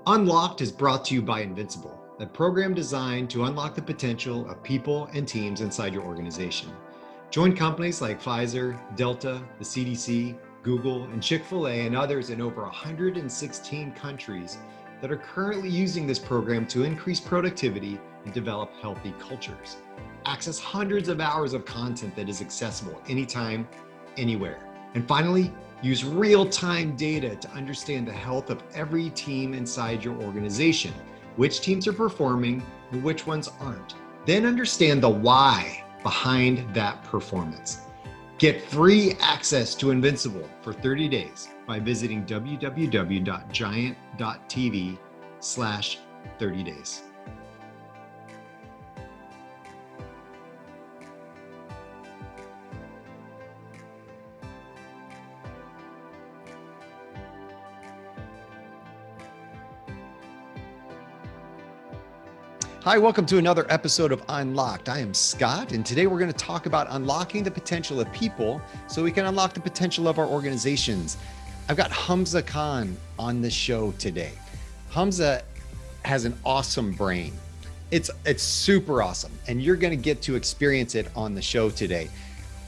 Unlocked is brought to you by Invincible, a program designed to unlock the potential of people and teams inside your organization. Join companies like Pfizer, Delta, the CDC, Google, and Chick-fil-A, and others in over 116 countries that are currently using this program to increase productivity and develop healthy cultures. Access hundreds of hours of content that is accessible anytime, anywhere. And finally, use real-time data to understand the health of every team inside your organization, which teams are performing and which ones aren't. Then understand the why behind that performance. Get free access to Invincible for 30 days by visiting www.giant.tv/30days. Hi, welcome to another episode of Unlocked. I am Scott, and today we're going to talk about unlocking the potential of people so we can unlock the potential of our organizations. I've got Hamza Khan on the show today. Hamza has an awesome brain. It's super awesome, and you're going to get to experience it on the show today.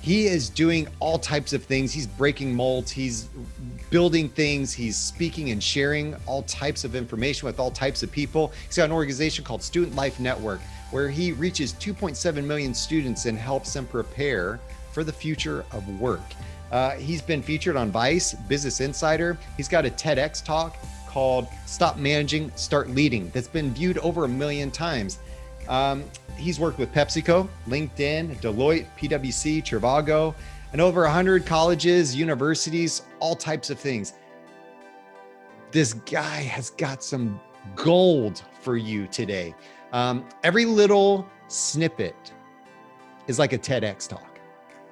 He is doing all types of things. He's breaking molds. He's building things. He's speaking and sharing all types of information with all types of people. He's got an organization called Student Life Network, where he reaches 2.7 million students and helps them prepare for the future of work. He's been featured on Vice, Business Insider. He's got a TEDx talk called Stop Managing, Start Leading that's been viewed over 1 million times. He's worked with PepsiCo, LinkedIn, Deloitte, PwC, Trivago, and over 100 colleges, universities, all types of things. This guy has got some gold for you today. Every little snippet is like a TEDx talk,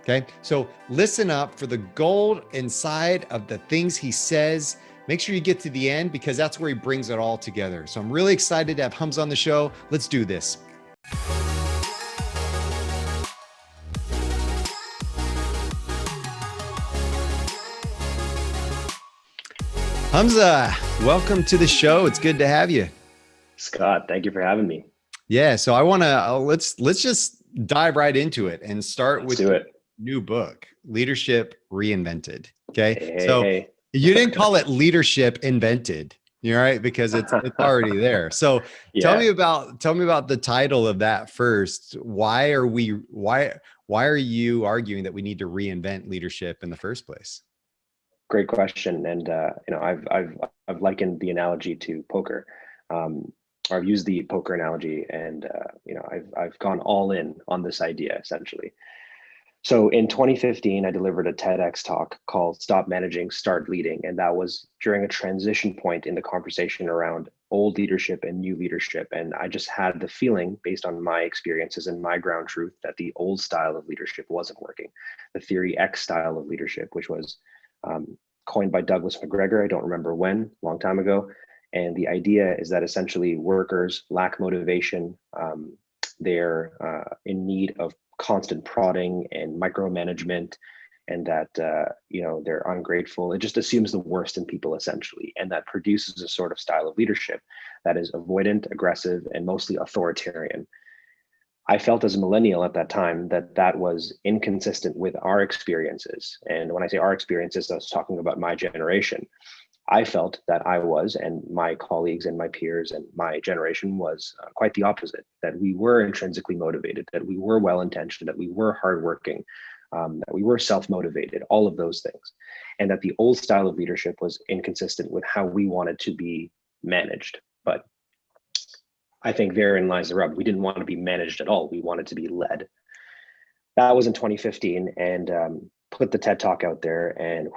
okay? So listen up for the gold inside of the things he says. Make sure you get to the end because that's where he brings it all together. So I'm really excited to have Hamza on the show. Let's do this. Hamza, welcome to the show. It's good to have you. Scott, thank you for having me. Yeah, so I want to let's just dive right into it and start with your new book, Leadership Reinvented. Okay, Hey. You didn't call it Leadership Invented, you're right, because it's already there. So tell me about the title of that first. Why are you arguing that we need to reinvent leadership in the first place? Great question, and I've likened the analogy to poker. I've used the poker analogy, and I've gone all in on this idea essentially. So in 2015, I delivered a TEDx talk called "Stop Managing, Start Leading," and that was during a transition point in the conversation around old leadership and new leadership. And I just had the feeling, based on my experiences and my ground truth, that the old style of leadership wasn't working. The Theory X style of leadership, which was coined by Douglas McGregor, I don't remember when, long time ago. And the idea is that essentially workers lack motivation. They're in need of constant prodding and micromanagement, and that they're ungrateful. It just assumes the worst in people essentially, and that produces a sort of style of leadership that is avoidant, aggressive, and mostly authoritarian. I felt as a millennial at that time that was inconsistent with our experiences. And when I say our experiences, I was talking about my generation. I felt that I was, and my colleagues and my peers and my generation was quite the opposite, that we were intrinsically motivated, that we were well-intentioned, that we were hardworking, that we were self-motivated, all of those things. And that the old style of leadership was inconsistent with how we wanted to be managed. But I think therein lies the rub. We didn't want to be managed at all. We wanted to be led. That was in 2015, and put the TED Talk out there and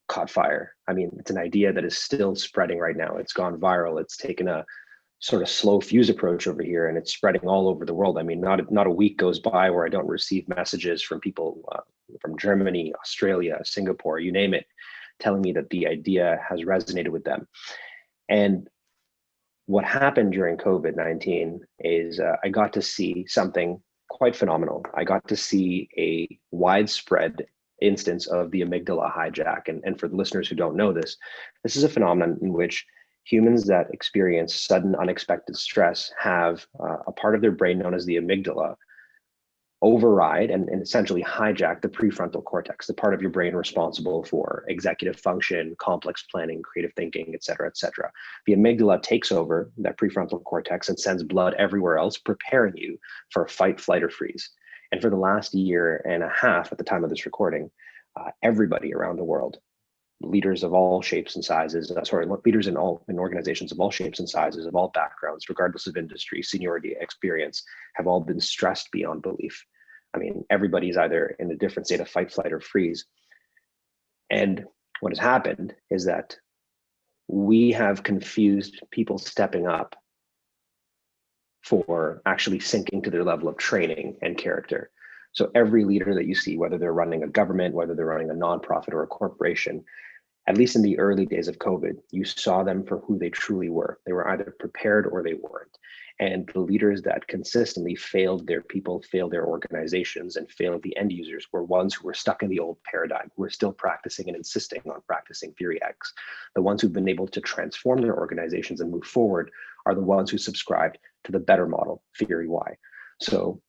caught fire. I mean, it's an idea that is still spreading right now. It's gone viral. It's taken a sort of slow fuse approach over here, and it's spreading all over the world. I mean, not a week goes by where I don't receive messages from people from Germany, Australia, Singapore, you name it, telling me that the idea has resonated with them. And what happened during COVID-19 is I got to see something quite phenomenal. I got to see a widespread instance of the amygdala hijack. And for the listeners who don't know this, this is a phenomenon in which Humans that experience sudden unexpected stress have a part of their brain known as the amygdala override and essentially hijack the prefrontal cortex, the part of your brain responsible for executive function, complex planning, creative thinking, et cetera, et cetera. The amygdala takes over that prefrontal cortex and sends blood everywhere else, preparing you for a fight, flight, or freeze. And for the last year and a half at the time of this recording, everybody around the world, leaders of all shapes and sizes, leaders in organizations of all shapes and sizes, of all backgrounds, regardless of industry, seniority, experience, have all been stressed beyond belief. I mean, everybody's either in a different state of fight, flight, or freeze. And what has happened is that we have confused people stepping up for actually sinking to their level of training and character. So every leader that you see, whether they're running a government, whether they're running a nonprofit or a corporation, at least in the early days of COVID, you saw them for who they truly were. They were either prepared or they weren't. And the leaders that consistently failed their people, failed their organizations, and failed the end users were ones who were stuck in the old paradigm, who were still practicing and insisting on practicing theory X. The ones who've been able to transform their organizations and move forward are the ones who subscribed to the better model, theory Y. So,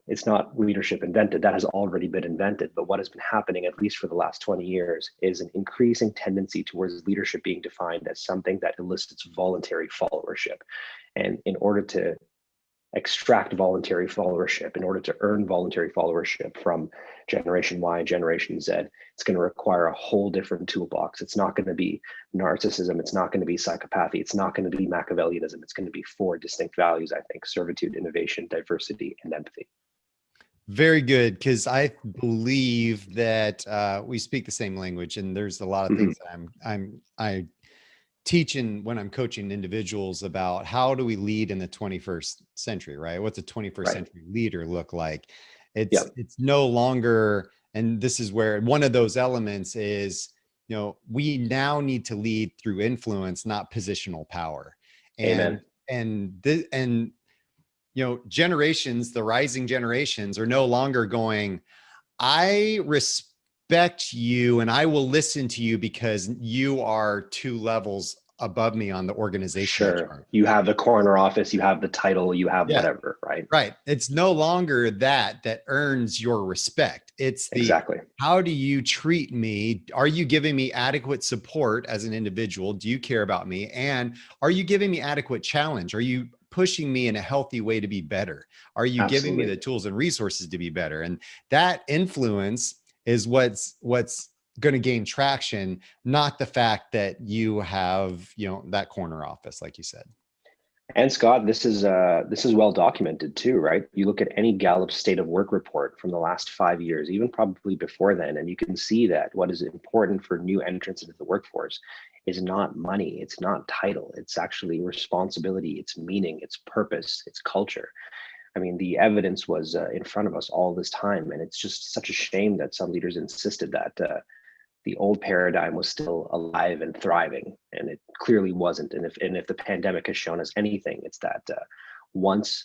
it's not leadership invented, that has already been invented. But what has been happening, at least for the last 20 years, is an increasing tendency towards leadership being defined as something that elicits voluntary followership. And in order to extract voluntary followership, in order to earn voluntary followership from Generation Y, Generation Z, it's going to require a whole different toolbox. It's not going to be narcissism. It's not going to be psychopathy. It's not going to be Machiavellianism. It's going to be 4 distinct values, I think: servitude, innovation, diversity, and empathy. Very good, because I believe that we speak the same language, and there's a lot of things that I teaching when I'm coaching individuals about how do we lead in the 21st century, right? What's a 21st century leader look like? It's no longer, and this is where one of those elements is, we now need to lead through influence, not positional power. Amen. And generations, the rising generations are no longer going, I respect you and I will listen to you because you are 2 levels above me on the organization. Sure. You have the corner office, you have the title, you have whatever, right? Right. It's no longer that earns your respect. It's exactly. How do you treat me? Are you giving me adequate support as an individual? Do you care about me? And are you giving me adequate challenge? Are you pushing me in a healthy way to be better? Are you giving me the tools and resources to be better? And that influence is what's going to gain traction, not the fact that you have, that corner office, like you said. And Scott, this is well documented too, right? You look at any Gallup state of work report from the last 5 years, even probably before then, and you can see that what is important for new entrants into the workforce is not money, it's not title, it's actually responsibility, it's meaning, it's purpose, it's culture. I mean, the evidence was in front of us all this time, and it's just such a shame that some leaders insisted that the old paradigm was still alive and thriving, and it clearly wasn't. And if the pandemic has shown us anything, it's that once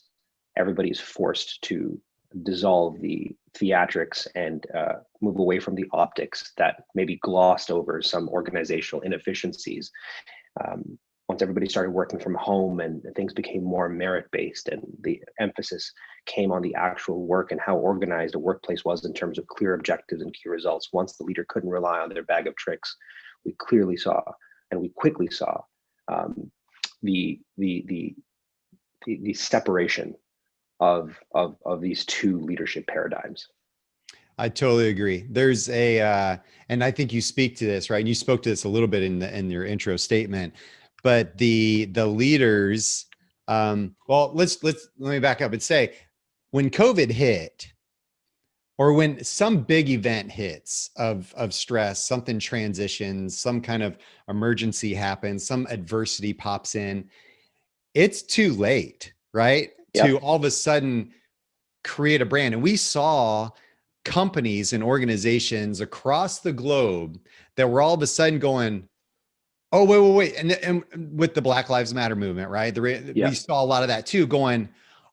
everybody is forced to dissolve the theatrics and move away from the optics that maybe glossed over some organizational inefficiencies, once everybody started working from home and things became more merit-based and the emphasis came on the actual work and how organized a workplace was in terms of clear objectives and key results, once the leader couldn't rely on their bag of tricks, we clearly saw, and we quickly saw, the separation of these 2 leadership paradigms. I totally agree. There's and I think you speak to this, right? And you spoke to this a little bit in your intro statement. But the leaders, well, let me back up and say, when COVID hit, or when some big event hits of stress, something transitions, some kind of emergency happens, some adversity pops in, it's too late, right? To all of a sudden create a brand. And we saw companies and organizations across the globe that were all of a sudden going, oh, wait. And with the Black Lives Matter movement, right? We saw a lot of that too, going,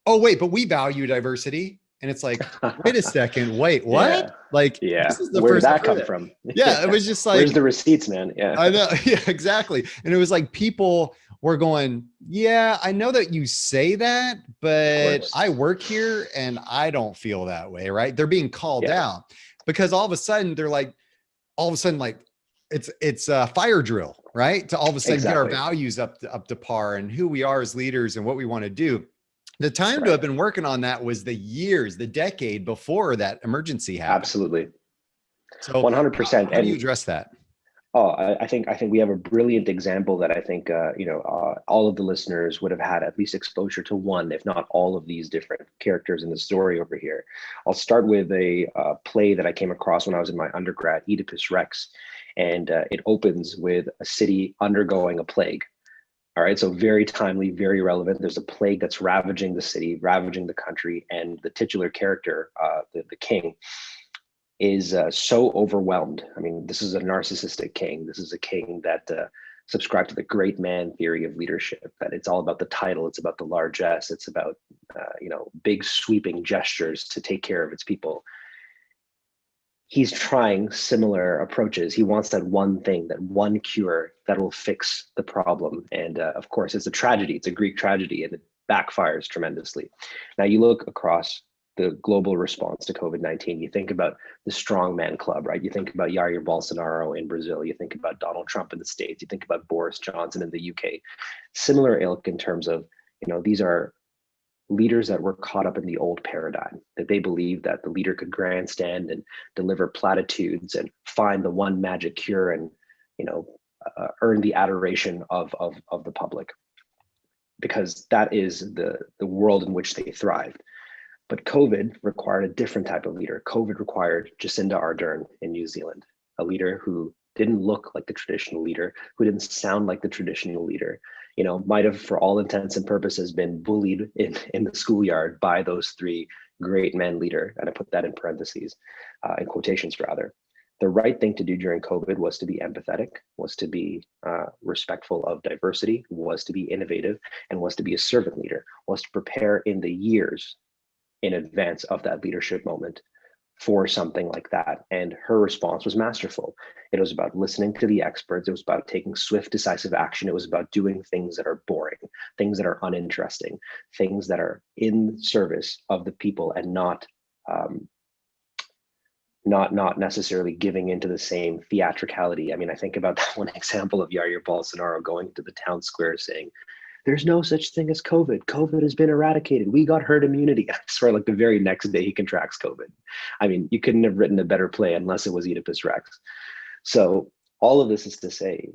oh, wait, but we value diversity. And it's like, wait a second, wait, what? Yeah. Like, Yeah. this is the Where did first I've that heard come that. from? Yeah, it was just Where's like, the receipts, man? Yeah. I know. Yeah, exactly. And it was like people were going, yeah, I know that you say that, Of but I course. work here and I don't feel that way. Right. They're being called Yeah. out because all of a sudden they're like, all of a sudden, like it's a fire drill, right? To all of a sudden get our Exactly. values up to par and who we are as leaders and what we want to do. The time to Right. have been working on that was the decade before that emergency happened. Absolutely. So 100%. how do you And address that? oh, I think we have a brilliant example that I think all of the listeners would have had at least exposure to one, if not all of these different characters in the story over here. I'll start with a play that I came across when I was in my undergrad, Oedipus Rex, and it opens with a city undergoing a plague. All right, so very timely, very relevant. There's a plague that's ravaging the city, ravaging the country, and the titular character, the king, is so overwhelmed. I mean, this is a narcissistic king. This is a king that subscribed to the great man theory of leadership, that it's all about the title, it's about the largesse, it's about big sweeping gestures to take care of its people. He's trying similar approaches. He wants that one thing, that one cure that will fix the problem. And of course, it's a tragedy. It's a Greek tragedy, and it backfires tremendously. Now, you look across the global response to COVID-19, you think about the strongman club, right? You think about Jair Bolsonaro in Brazil. You think about Donald Trump in the States. You think about Boris Johnson in the UK. Similar ilk in terms of, these are leaders that were caught up in the old paradigm, that they believed that the leader could grandstand and deliver platitudes and find the one magic cure and earn the adoration of the public, because that is the world in which they thrived. But COVID required a different type of leader. COVID required Jacinda Ardern in New Zealand, a leader who didn't look like the traditional leader, who didn't sound like the traditional leader, might have, for all intents and purposes, been bullied in the schoolyard by those three great men leader. And I put that in parentheses, in quotations rather. The right thing to do during COVID was to be empathetic, was to be respectful of diversity, was to be innovative, and was to be a servant leader, was to prepare in the years in advance of that leadership moment for something like that. And her response was masterful. It was about listening to the experts. It was about taking swift, decisive action. It was about doing things that are boring, things that are uninteresting, things that are in service of the people, and not necessarily giving into the same theatricality. I mean, I think about that one example of Jair Bolsonaro going to the town square saying, "There's no such thing as COVID. COVID has been eradicated. We got herd immunity." I swear, like the very next day he contracts COVID. I mean, you couldn't have written a better play unless it was Oedipus Rex. So all of this is to say,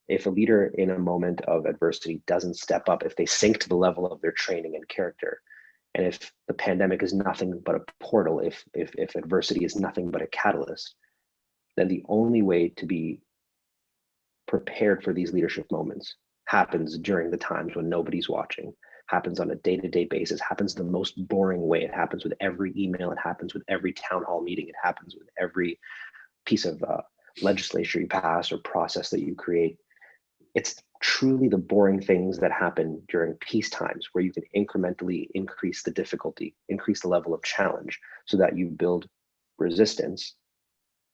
if a leader in a moment of adversity doesn't step up, if they sink to the level of their training and character, and if the pandemic is nothing but a portal, if adversity is nothing but a catalyst, then the only way to be prepared for these leadership moments happens during the times when nobody's watching, happens on a day-to-day basis, happens the most boring way. It happens with every email, it happens with every town hall meeting, it happens with every piece of legislation you pass or process that you create. It's truly the boring things that happen during peace times where you can incrementally increase the difficulty, increase the level of challenge, so that you build resistance.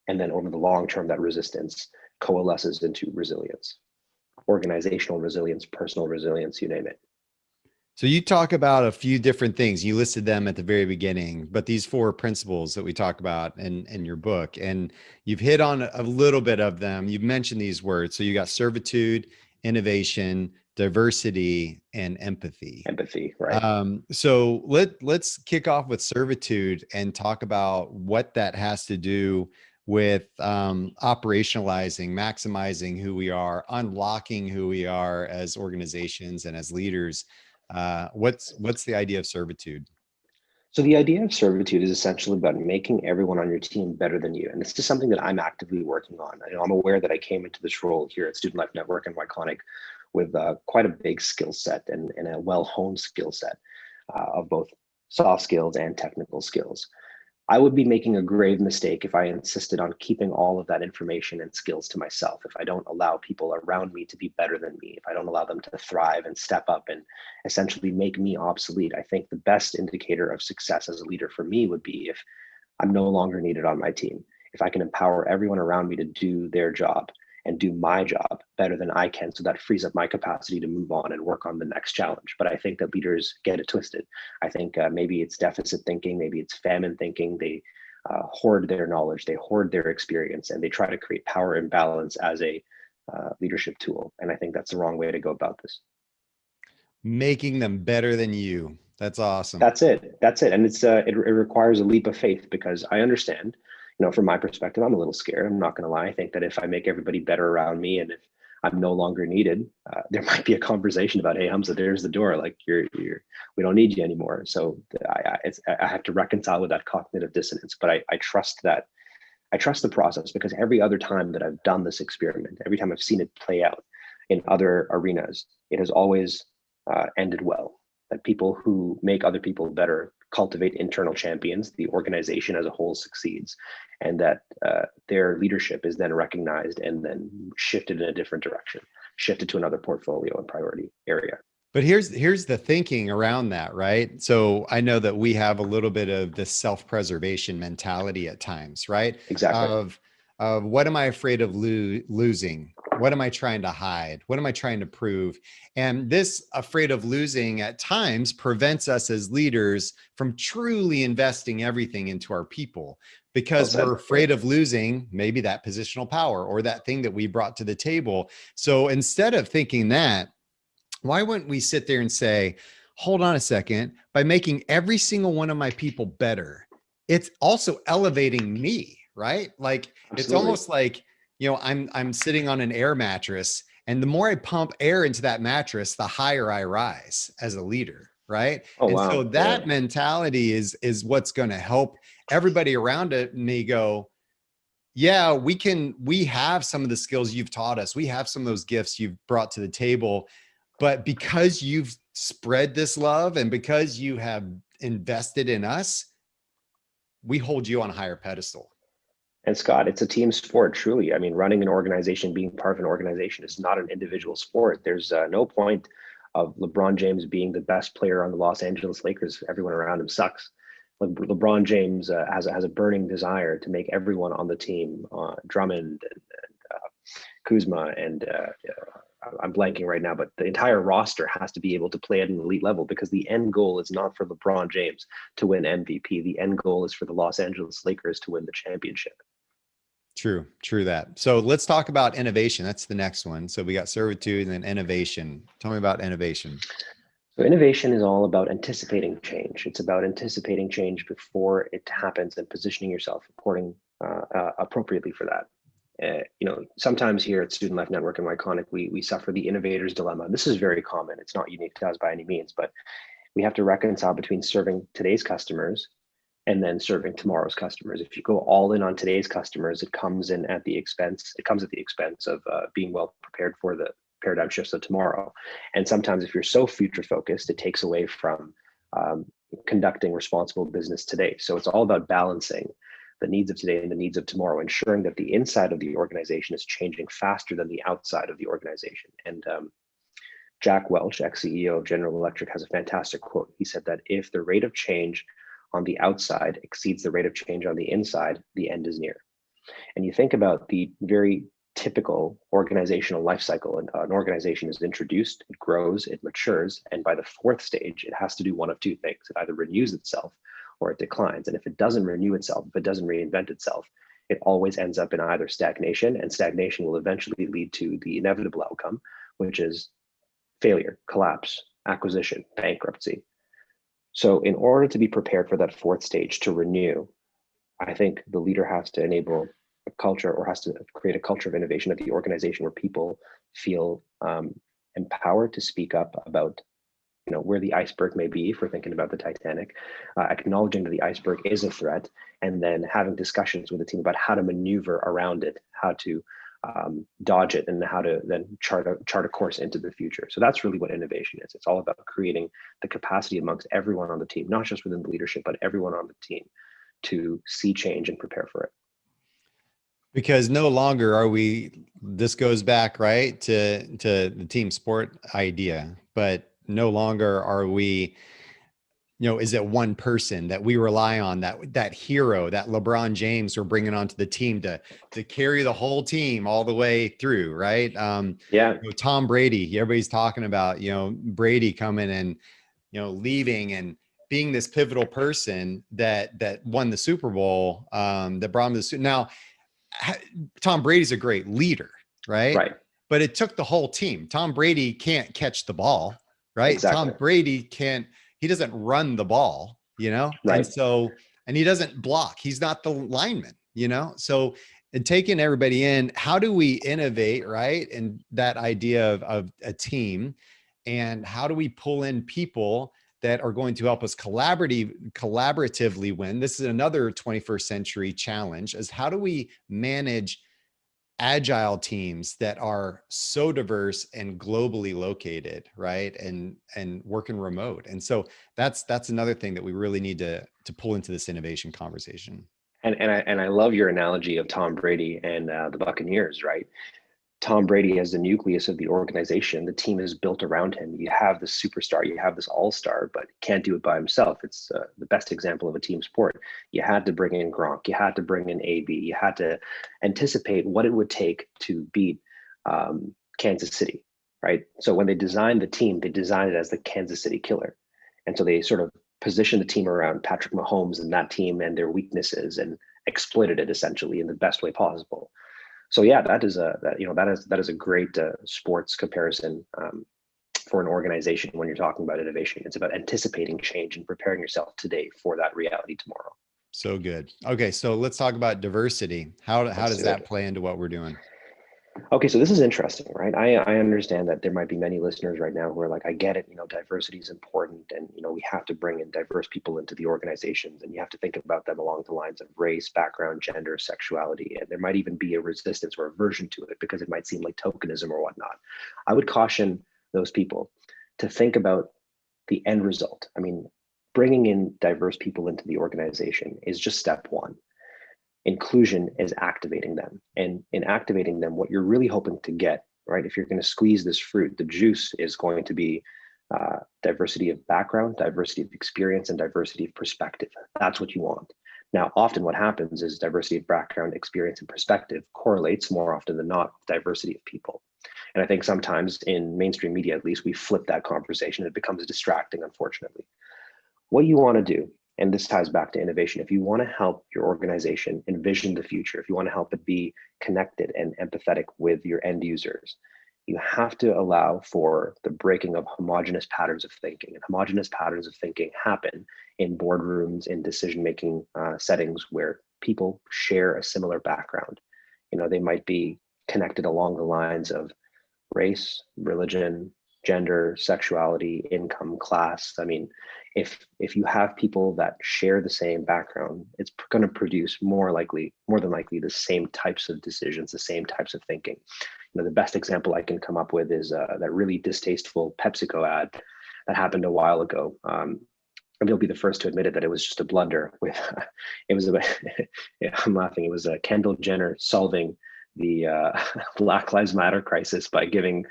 And then over the long term, that resistance coalesces into resilience, organizational resilience, personal resilience, you name it. So you talk about a few different things. You listed them at the very beginning, but these four principles that we talk about in your book, and you've hit on a little bit of them. You've mentioned these words. So you got servitude, innovation, diversity, and empathy. Empathy, right? So let's kick off with servitude and talk about what that has to do with operationalizing, maximizing who we are, unlocking who we are as organizations and as leaders. What's the idea of servitude? So the idea of servitude is essentially about making everyone on your team better than you. And this is something that I'm actively working on. I'm aware that I came into this role here at Student Life Network and Wyconic with quite a big skill set and a well-honed skill set of both soft skills and technical skills. I would be making a grave mistake if I insisted on keeping all of that information and skills to myself, if I don't allow people around me to be better than me, if I don't allow them to thrive and step up and essentially make me obsolete. I think the best indicator of success as a leader for me would be if I'm no longer needed on my team, if I can empower everyone around me to do their job and do my job better than I can. So that frees up my capacity to move on and work on the next challenge. But I think that leaders get it twisted. I think maybe it's deficit thinking, maybe it's famine thinking. They hoard their knowledge, they hoard their experience, and they try to create power imbalance as a leadership tool. And I think that's the wrong way to go about this. Making them better than you. That's awesome. That's it. That's it. And it requires a leap of faith, because I understand, from my perspective, I'm a little scared. I'm not going to lie. I think that if I make everybody better around me, and if I'm no longer needed, there might be a conversation about, hey, Hamza, there's the door. Like we don't need you anymore. So I have to reconcile with that cognitive dissonance. But I trust that. I trust the process, because every other time that I've done this experiment, every time I've seen it play out in other arenas, it has always ended well. That people who make other people better cultivate internal champions, the organization as a whole succeeds, and that their leadership is then recognized and then shifted in a different direction, shifted to another portfolio and priority area. But here's the thinking around that, right? So I know that we have a little bit of the self-preservation mentality at times, right? Exactly. Of what am I afraid of losing? What am I trying to hide? What am I trying to prove? And this afraid of losing at times prevents us as leaders from truly investing everything into our people, because we're afraid of losing maybe that positional power or that thing that we brought to the table. So instead of thinking that, why wouldn't we sit there and say, hold on a second, by making every single one of my people better, it's also elevating me, right? Like, Absolutely. It's almost like, I'm sitting on an air mattress, and the more I pump air into that mattress, the higher I rise as a leader, right? Oh, and wow. so that mentality is what's going to help everybody around me go, yeah, we have some of the skills you've taught us. We have some of those gifts you've brought to the table. But because you've spread this love and because you have invested in us, we hold you on a higher pedestal. And Scott, it's a team sport, truly. I mean, running an organization, being part of an organization is not an individual sport. There's no point of LeBron James being the best player on the Los Angeles Lakers. Everyone around him sucks. LeBron James has a burning desire to make everyone on the team, Drummond and Kuzma and I'm blanking right now, but the entire roster has to be able to play at an elite level, because the end goal is not for LeBron James to win MVP. The end goal is for the Los Angeles Lakers to win the championship. True that. So let's talk about innovation. That's the next one. So we got servitude and then innovation. Tell me about innovation. So innovation is all about anticipating change. It's about anticipating change before it happens and positioning yourself appropriately for that. Sometimes here at Student Life Network and Iconic, we suffer the innovator's dilemma. This is very common. It's not unique to us by any means, but we have to reconcile between serving today's customers and then serving tomorrow's customers. If you go all in on today's customers, it comes at the expense of being well prepared for the paradigm shifts of tomorrow. And sometimes if you're so future focused, it takes away from conducting responsible business today. So it's all about balancing the needs of today and the needs of tomorrow, ensuring that the inside of the organization is changing faster than the outside of the organization. And Jack Welch, ex-CEO of General Electric, has a fantastic quote. He said that if the rate of change on the outside exceeds the rate of change on the inside, the end is near. And you think about the very typical organizational life cycle. An organization is introduced, it grows, it matures, and by the fourth stage, it has to do one of two things. It either renews itself or it declines. And if it doesn't renew itself, if it doesn't reinvent itself, it always ends up in either stagnation, and stagnation will eventually lead to the inevitable outcome, which is failure, collapse, acquisition, bankruptcy. So in order to be prepared for that fourth stage, to renew, I think the leader has to enable a culture, or has to create a culture of innovation at the organization where people feel empowered to speak up about where the iceberg may be, if we're thinking about the Titanic, acknowledging that the iceberg is a threat, and then having discussions with the team about how to maneuver around it, how to dodge it, and how to then chart a course into the future. So that's really what innovation is. It's all about creating the capacity amongst everyone on the team, not just within the leadership, but everyone on the team, to see change and prepare for it. Because no longer are we, this goes back, right, to the team sport idea, but no longer are we, is it one person that we rely on, that hero, that LeBron James we're bringing onto the team to carry the whole team all the way through, right? Tom Brady, everybody's talking about, Brady coming and, leaving and being this pivotal person that won the Super Bowl, that brought him to the Super. Now, Tom Brady's a great leader, right? Right. But it took the whole team. Tom Brady can't catch the ball, right? Exactly. Tom Brady he doesn't run the ball, Right. And he doesn't block. He's not the lineman, So and taking everybody in, how do we innovate, right? And that idea of a team, and how do we pull in people that are going to help us collaboratively win? This is another 21st century challenge, is how do we manage agile teams that are so diverse and globally located, right? And working remote. And so that's another thing that we really need to pull into this innovation conversation. And I love your analogy of Tom Brady and the Buccaneers, right? Tom Brady as the nucleus of the organization. The team is built around him. You have this superstar, you have this all-star, but can't do it by himself. It's the best example of a team sport. You had to bring in Gronk, you had to bring in AB, you had to anticipate what it would take to beat Kansas City, right? So when they designed the team, they designed it as the Kansas City killer. And so they sort of positioned the team around Patrick Mahomes and that team and their weaknesses and exploited it essentially in the best way possible. So yeah, that is a great sports comparison for an organization when you're talking about innovation. It's about anticipating change and preparing yourself today for that reality tomorrow. So good. Okay, so let's talk about diversity. How does that play into what we're doing? Okay, so this is interesting, right? I understand that there might be many listeners right now who are like, I get it, diversity is important, and we have to bring in diverse people into the organizations, and you have to think about them along the lines of race, background, gender, sexuality, and there might even be a resistance or aversion to it because it might seem like tokenism or whatnot. I would caution those people to think about the end result. I mean, bringing in diverse people into the organization is just step one. Inclusion is activating them. And in activating them, what you're really hoping to get, right, if you're going to squeeze this fruit, the juice is going to be diversity of background, diversity of experience, and diversity of perspective. That's what you want. Now, often what happens is diversity of background, experience, and perspective correlates more often than not with diversity of people. And I think sometimes in mainstream media, at least, we flip that conversation. It becomes distracting, unfortunately. What you want to do, and this ties back to innovation, if you want to help your organization envision the future, if you want to help it be connected and empathetic with your end users, you have to allow for the breaking of homogenous patterns of thinking. And homogenous patterns of thinking happen in boardrooms, in decision-making settings where people share a similar background. They might be connected along the lines of race, religion, gender, sexuality, income, class. I mean, if you have people that share the same background, it's going to produce more than likely the same types of decisions, the same types of thinking. The best example I can come up with is that really distasteful PepsiCo ad that happened a while ago. And they'll be the first to admit it, that it was just a blunder. It was I'm laughing. It was Kendall Jenner solving the Black Lives Matter crisis by giving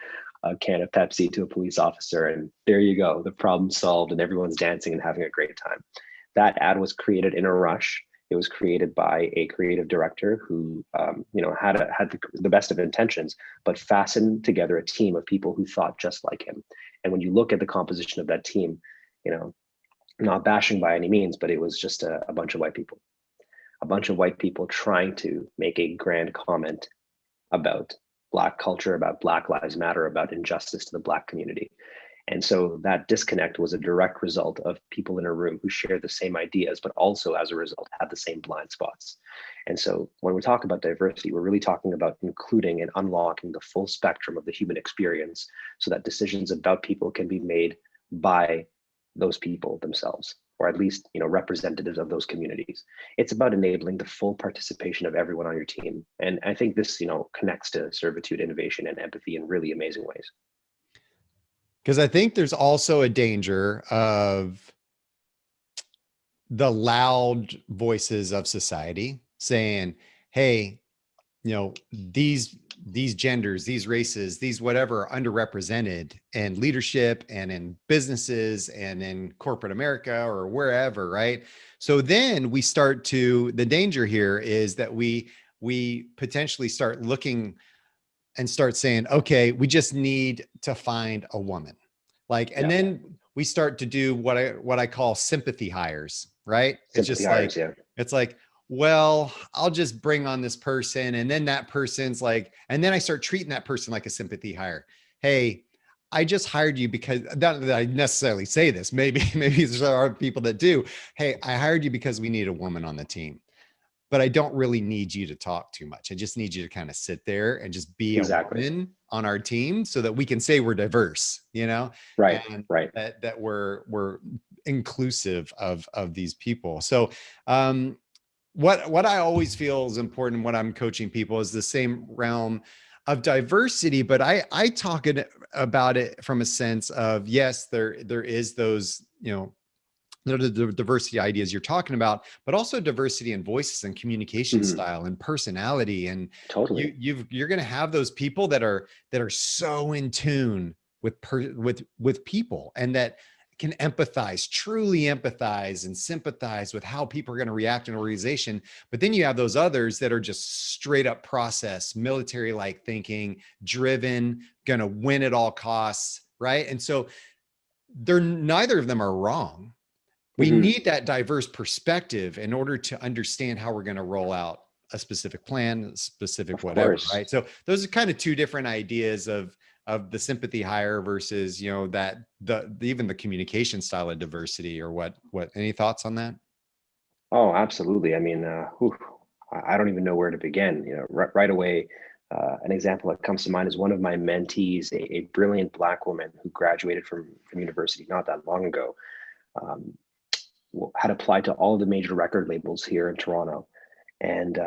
a can of Pepsi to a police officer, and there you go, the problem solved, and everyone's dancing and having a great time. That ad was created in a rush. It was created by a creative director who, had the best of intentions, but fastened together a team of people who thought just like him. And when you look at the composition of that team, not bashing by any means, but it was just a bunch of white people trying to make a grand comment about Black culture, about Black Lives Matter, about injustice to the Black community. And so that disconnect was a direct result of people in a room who shared the same ideas, but also as a result had the same blind spots. And so when we talk about diversity, we're really talking about including and unlocking the full spectrum of the human experience so that decisions about people can be made by those people themselves, or at least representatives of those communities. It's about enabling the full participation of everyone on your team. And I think this connects to servitude, innovation, and empathy in really amazing ways. Because I think there's also a danger of the loud voices of society saying, hey, these genders, these races, these whatever are underrepresented in leadership and in businesses and in corporate America or wherever, right? So then the danger here is that we potentially start looking and start saying, okay, we just need to find a woman. And then we start to do what I call sympathy hires, right? Sympathy hires, yeah. It's like, well, I'll just bring on this person. And then that person's like, and then I start treating that person like a sympathy hire. Hey, I just hired you because not that I necessarily say this, maybe there are people that do. Hey, I hired you because we need a woman on the team, but I don't really need you to talk too much. I just need you to kind of sit there and just be a woman on our team so that we can say we're diverse, Right. And right. that we're inclusive of these people. So, what I always feel is important when I'm coaching people is the same realm of diversity, but I talk about it from a sense of, yes, there is those, the diversity ideas you're talking about, but also diversity in voices and communication style and personality. And totally, you're going to have those people that are so in tune with people, and that can empathize, truly empathize and sympathize with how people are going to react in an organization. But then you have those others that are just straight up process, military-like thinking, driven, going to win at all costs, right? And so neither of them are wrong. We need that diverse perspective in order to understand how we're going to roll out a specific plan, a specific whatever, right? So those are kind of two different ideas of the sympathy hire versus, even the communication style of diversity, or what, any thoughts on that? Oh, absolutely. I mean, I don't even know where to begin. Right away, an example that comes to mind is one of my mentees, a brilliant Black woman who graduated from university not that long ago. Had applied to all of the major record labels here in Toronto, and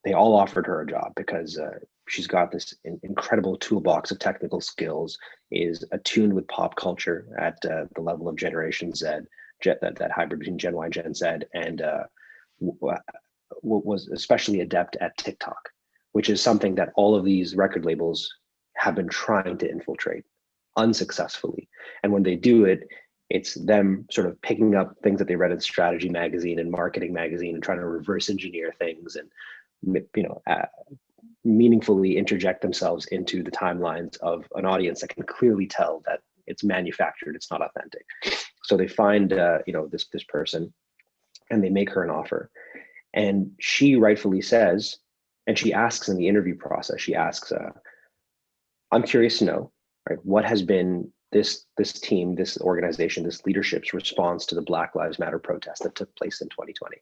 they all offered her a job because she's got this incredible toolbox of technical skills, is attuned with pop culture at the level of Generation Z, that hybrid between Gen Y, Gen Z, and was especially adept at TikTok, which is something that all of these record labels have been trying to infiltrate unsuccessfully. And when they do it, it's them sort of picking up things that they read in strategy magazine and marketing magazine and trying to reverse engineer things and meaningfully interject themselves into the timelines of an audience that can clearly tell that it's manufactured, it's not authentic. So they find this person, and they make her an offer, and she rightfully says, and she asks in the interview process, she asks, I'm curious to know, right, what has been this team, this organization, this leadership's response to the Black Lives Matter protest that took place in 2020.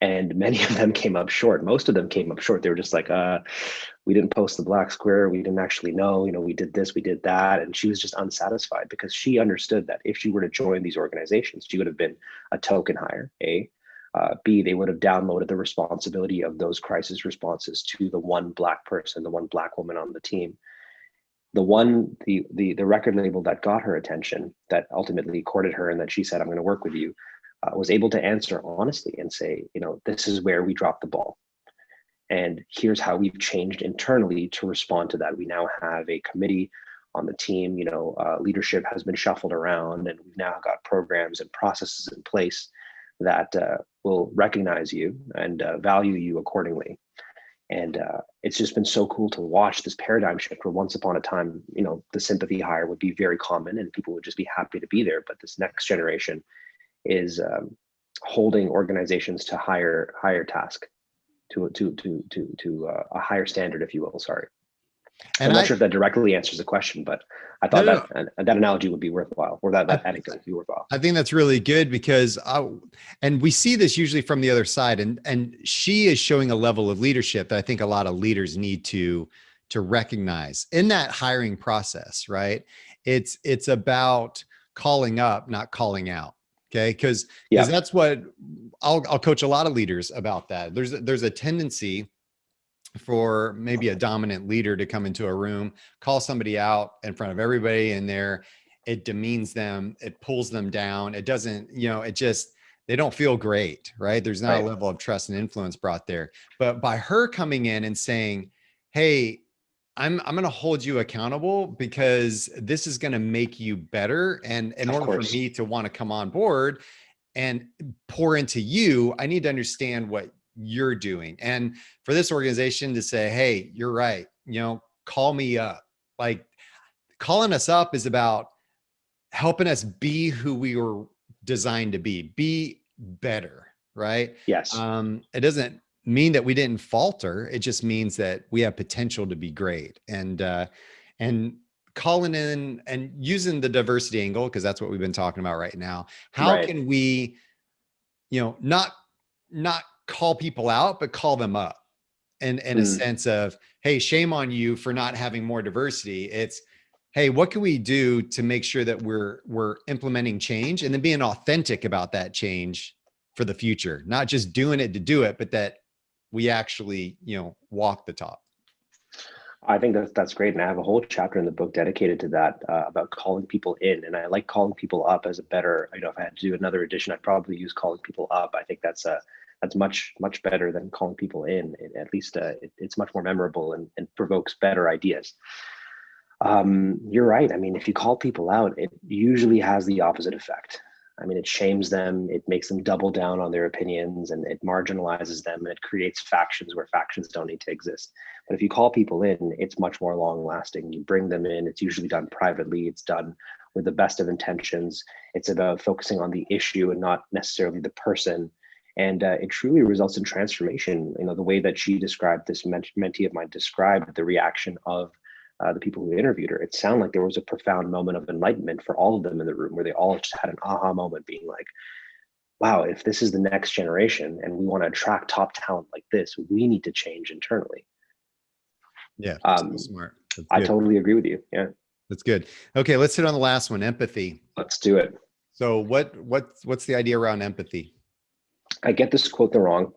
And many of them came up short. Most of them came up short. They were just like, we didn't post the black square. We didn't actually know, we did this, we did that. And she was just unsatisfied because she understood that if she were to join these organizations, she would have been a token hire, A. B, they would have downloaded the responsibility of those crisis responses to the one Black person, the one Black woman on the team. The record label that got her attention, that ultimately courted her and that she said, I'm going to work with you, was able to answer honestly and say, this is where we dropped the ball. And here's how we've changed internally to respond to that. We now have a committee on the team, leadership has been shuffled around, and we've now got programs and processes in place that will recognize you and value you accordingly. And it's just been so cool to watch this paradigm shift where once upon a time, the sympathy hire would be very common and people would just be happy to be there. But this next generation is holding organizations to higher task, to a higher standard, if you will. Sorry. And I'm not sure if that directly answers the question, but I thought that analogy would be worthwhile, or that anecdote would be worthwhile. I think that's really good because and we see this usually from the other side, and she is showing a level of leadership that I think a lot of leaders need to recognize in that hiring process, right? It's about calling up, not calling out. Okay. Cause that's what I'll coach a lot of leaders about that. There's a tendency for maybe a dominant leader to come into a room, call somebody out in front of everybody in there. It demeans them. It pulls them down. It doesn't, they don't feel great, right? There's not a Right. level of trust and influence brought there. But by her coming in and saying, hey, I'm going to hold you accountable because this is going to make you better. And in Of order for course. me to want to come on board and pour into you, I need to understand what you're doing. And for this organization to say, hey, you're right, call me up. Like, calling us up is about helping us be who we were designed to be better, right? Yes. It doesn't mean that we didn't falter. It just means that we have potential to be great. And calling in and using the diversity angle, because that's what we've been talking about right now. How Right. can we, not call people out, but call them up? And in a sense of, hey, shame on you for not having more diversity. It's, hey, what can we do to make sure that we're implementing change, and then being authentic about that change for the future, not just doing it to do it, but that we actually, walk the talk. I think that's great, and I have a whole chapter in the book dedicated to that, about calling people in. And I like calling people up as a better. If I had to do another edition, I'd probably use calling people up. I think that's much better than calling people in. At least it's much more memorable and provokes better ideas. You're right. I mean, if you call people out, it usually has the opposite effect. I mean, it shames them, it makes them double down on their opinions, and it marginalizes them, and it creates factions where factions don't need to exist. But if you call people in, it's much more long lasting. You bring them in, it's usually done privately, it's done with the best of intentions. It's about focusing on the issue and not necessarily the person. And it truly results in transformation. The way that she described, this mentee of mine described the reaction of the people who interviewed her, it sounded like there was a profound moment of enlightenment for all of them in the room, where they all just had an aha moment, being like, wow, if this is the next generation and we want to attract top talent like this, we need to change internally. Yeah, so smart. I totally agree with you. Yeah, that's good. Okay, let's hit on the last one, empathy. let's do it. So what's the idea around empathy? I get this quote wrong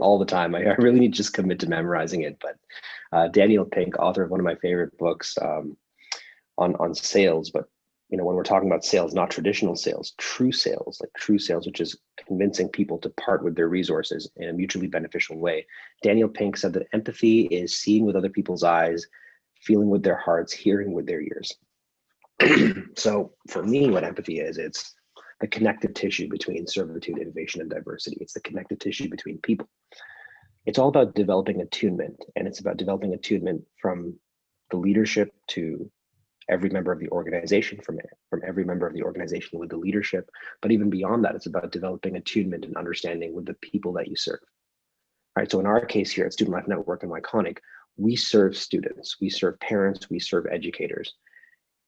all the time. I really need to just commit to memorizing it. But Daniel Pink, author of one of my favorite books on sales, but when we're talking about sales, not traditional sales, true sales, like true sales, which is convincing people to part with their resources in a mutually beneficial way. Daniel Pink said that empathy is seeing with other people's eyes, feeling with their hearts, hearing with their ears. So for me, what empathy is, it's the connective tissue between servitude, innovation, and diversity. It's the connective tissue between people. It's all about developing attunement, and it's about developing attunement from the leadership to every member of the organization, from every member of the organization with the leadership. But even beyond that, it's about developing attunement and understanding with the people that you serve. All right. So in our case here at Student Life Network and Myconic, we serve students, we serve parents, we serve educators.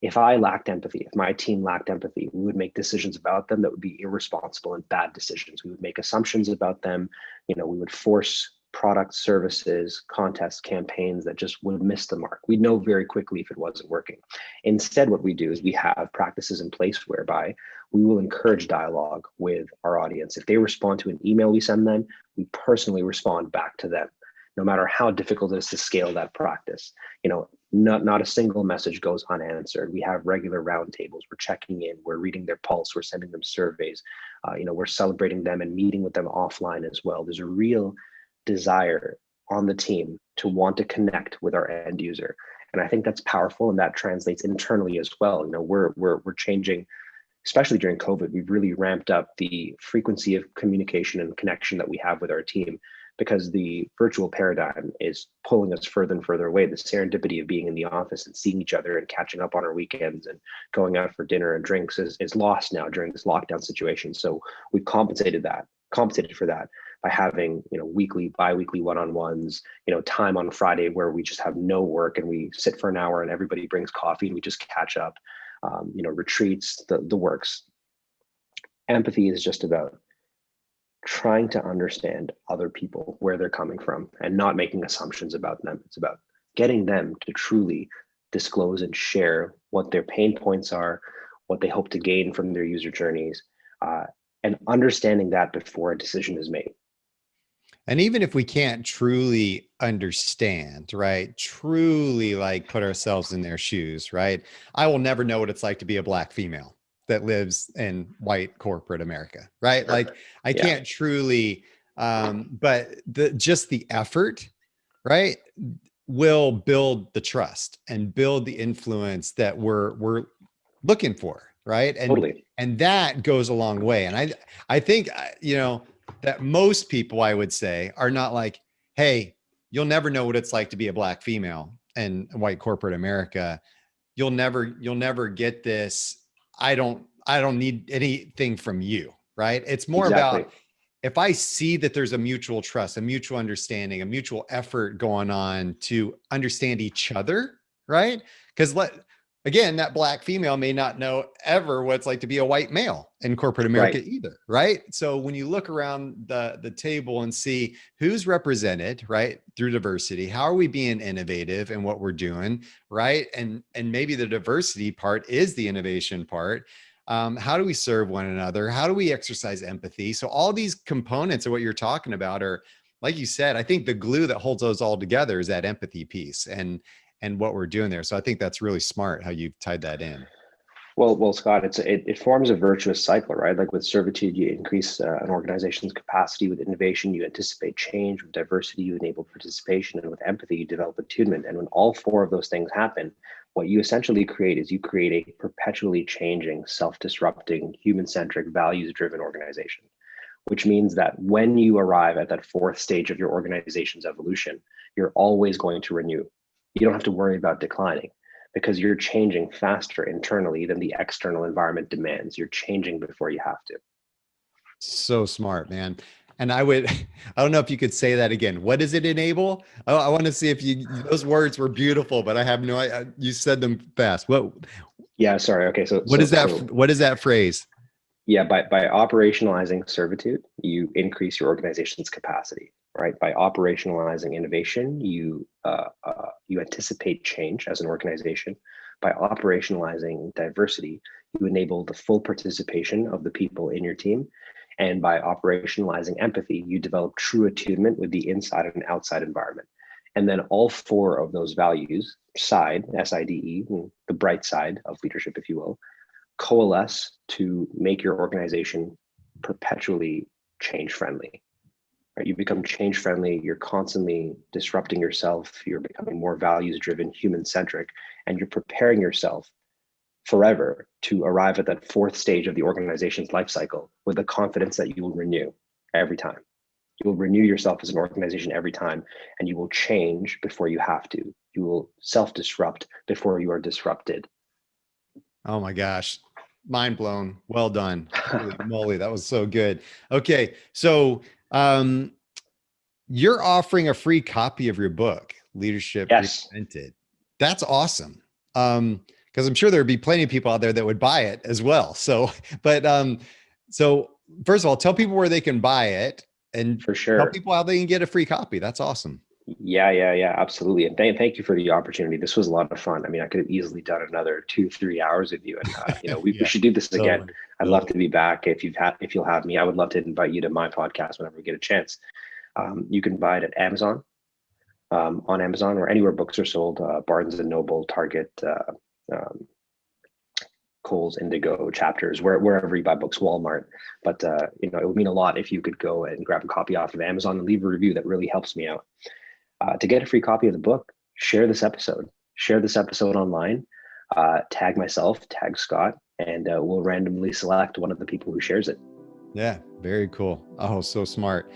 If I lacked empathy, if my team lacked empathy, we would make decisions about them that would be irresponsible and bad decisions. We would make assumptions about them. We would force products, services, contests, campaigns that just would miss the mark. We'd know very quickly if it wasn't working. Instead, what we do is we have practices in place whereby we will encourage dialogue with our audience. If they respond to an email we send them, we personally respond back to them, no matter how difficult it is to scale that practice. Not a single message goes unanswered. We have regular roundtables. We're checking in. We're reading their pulse. We're sending them surveys. We're celebrating them and meeting with them offline as well. There's a real desire on the team to want to connect with our end user, and I think that's powerful, and that translates internally as well. We're changing, especially during COVID. We've really ramped up the frequency of communication and connection that we have with our team, because the virtual paradigm is pulling us further and further away. The serendipity of being in the office and seeing each other and catching up on our weekends and going out for dinner and drinks is lost now during this lockdown situation. So we've compensated for that by having weekly, bi-weekly one-on-ones, time on Friday where we just have no work and we sit for an hour and everybody brings coffee and we just catch up, retreats, the works. Empathy is just about trying to understand other people, where they're coming from, and not making assumptions about them. It's about getting them to truly disclose and share what their pain points are, what they hope to gain from their user journeys, and understanding that before a decision is made. And even if we can't truly understand, right, truly like put ourselves in their shoes, right? I will never know what it's like to be a Black female. that lives in white corporate America, right? Sure. Like I can't truly, but just the effort, right, will build the trust and build the influence that we're looking for, right? Totally. And that goes a long way. And I think that most people, I would say, are not like, hey, you'll never know what it's like to be a Black female in white corporate America. You'll never get this. I don't need anything from you, right? It's more Exactly. about, if I see that there's a mutual trust, a mutual understanding, a mutual effort going on to understand each other, right? Because again, that Black female may not know ever what it's like to be a white male in corporate America Right. either, right? So when you look around the table and see who's represented, right, through diversity, how are we being innovative in what we're doing, right? And maybe the diversity part is the innovation part. How do we serve one another? How do we exercise empathy? So all these components of what you're talking about are, like you said, I think the glue that holds those all together is that empathy piece and what we're doing there. So I think that's really smart how you've tied that in. Well, Scott, it forms a virtuous cycle, right? Like with servitude, you increase an organization's capacity. With innovation, you anticipate change. With diversity, you enable participation, and with empathy, you develop attunement. And when all four of those things happen, what you essentially create is you create a perpetually changing, self-disrupting, human-centric, values-driven organization. Which means that when you arrive at that fourth stage of your organization's evolution, you're always going to renew. You don't have to worry about declining, because you're changing faster internally than the external environment demands. You're changing before you have to. So smart, man. And I don't know if you could say that again. What does it enable? I want to see if those words were beautiful, but I have no idea. You said them fast. Yeah, sorry. Okay. What is that phrase? Yeah, by operationalizing servitude, you increase your organization's capacity, right? By operationalizing innovation, you anticipate change as an organization. By operationalizing diversity, you enable the full participation of the people in your team. And by operationalizing empathy, you develop true attunement with the inside and outside environment. And then all four of those values, SIDE, the bright side of leadership, if you will, coalesce to make your organization perpetually change friendly. Right? You become change friendly, you're constantly disrupting yourself, you're becoming more values driven, human centric, and you're preparing yourself forever to arrive at that fourth stage of the organization's life cycle with the confidence that you will renew every time. You will renew yourself as an organization every time, and you will change before you have to. You will self-disrupt before you are disrupted. Oh my gosh. Mind blown. Well done. Holy moly. That was so good. Okay. So, you're offering a free copy of your book, Leadership Yes. Reinvented. That's awesome. Because I'm sure there'd be plenty of people out there that would buy it as well. So, so first of all, tell people where they can buy it, and For tell sure. people how they can get a free copy. That's awesome. Yeah, absolutely. And thank you for the opportunity. This was a lot of fun. I mean, I could have easily done another 2-3 hours with you, and we Yeah, should do this again. totally. I'd love to be back if you'll have me. I would love to invite you to my podcast whenever we get a chance. You can buy it at Amazon, on Amazon or anywhere books are sold. Barnes and Noble, Target, Kohl's, Indigo, Chapters, wherever you buy books, Walmart. But it would mean a lot if you could go and grab a copy off of Amazon and leave a review. That really helps me out. To get a free copy of the book, share this episode online, tag myself, tag Scott, and we'll randomly select one of the people who shares it. Yeah, very cool. Oh, so smart.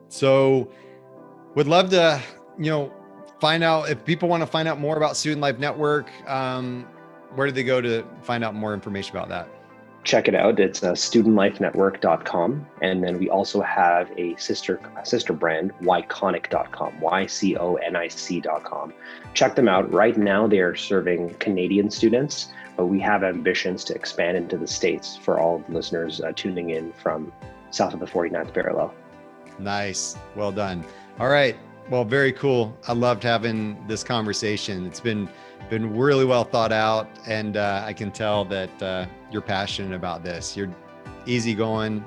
So would love to, find out if people want to find out more about Student Life Network. Where do they go to find out more information about that? Check it out. It's studentlifenetwork.com. And then we also have a sister brand, yconic.com, YCONIC.com. Check them out. Right now, they are serving Canadian students, but we have ambitions to expand into the States for all of the listeners tuning in from south of the 49th parallel. Nice. Well done. All right. Well, very cool. I loved having this conversation. It's been really well thought out, and I can tell that you're passionate about this. You're easygoing,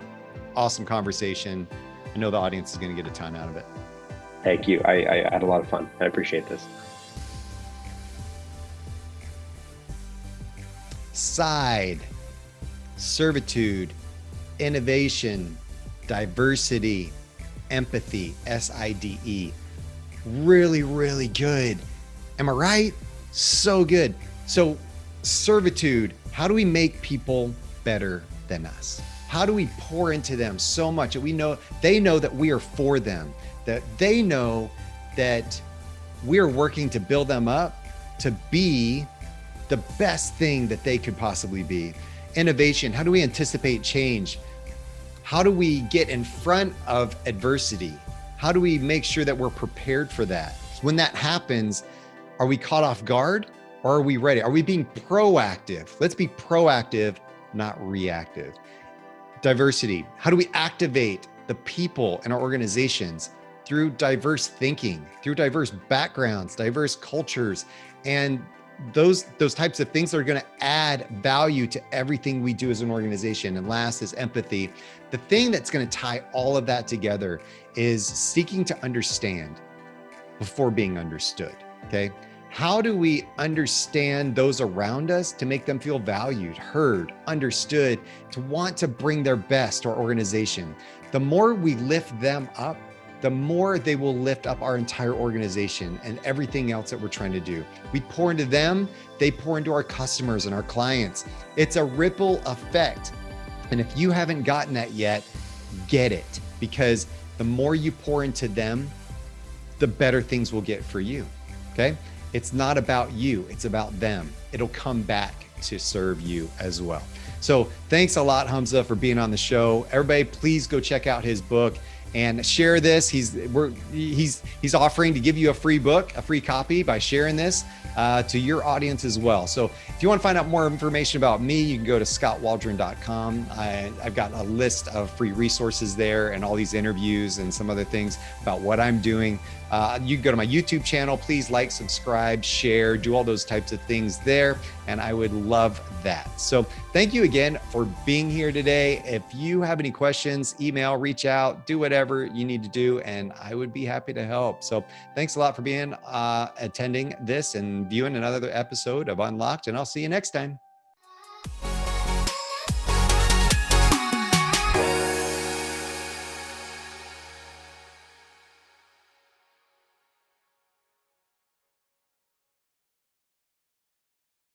awesome conversation. I know the audience is going to get a ton out of it. Thank you. I had a lot of fun. I appreciate this. side, servitude, innovation, diversity, empathy, SIDE. Really, really good. Am I right? So good. So servitude, how do we make people better than us? How do we pour into them so much that they know that we are for them, that they know that we're working to build them up to be the best thing that they could possibly be? Innovation, how do we anticipate change? How do we get in front of adversity? How do we make sure that we're prepared for that? When that happens, are we caught off guard or are we ready? Are we being proactive? Let's be proactive, not reactive. Diversity, how do we activate the people in our organizations through diverse thinking, through diverse backgrounds, diverse cultures, and those types of things that are going to add value to everything we do as an organization. And last is empathy. The thing that's going to tie all of that together is seeking to understand before being understood. Okay. How do we understand those around us to make them feel valued, heard, understood, to want to bring their best to our organization? The more we lift them up, the more they will lift up our entire organization and everything else that we're trying to do. We pour into them, they pour into our customers and our clients. It's a ripple effect. And if you haven't gotten that yet, get it, because the more you pour into them, the better things will get for you. Okay? It's not about you, it's about them. It'll come back to serve you as well. So thanks a lot, Hamza, for being on the show. Everybody, please go check out his book and share this. He's offering to give you a free book, a free copy, by sharing this to your audience as well. So if you want to find out more information about me, you can go to skotwaldron.com. I've got a list of free resources there and all these interviews and some other things about what I'm doing. You can go to my YouTube channel. Please like, subscribe, share, do all those types of things there. And I would love that. So thank you again for being here today. If you have any questions, email, reach out, do whatever you need to do, and I would be happy to help. So thanks a lot for being attending this and viewing another episode of Unlocked, and I'll see you next time.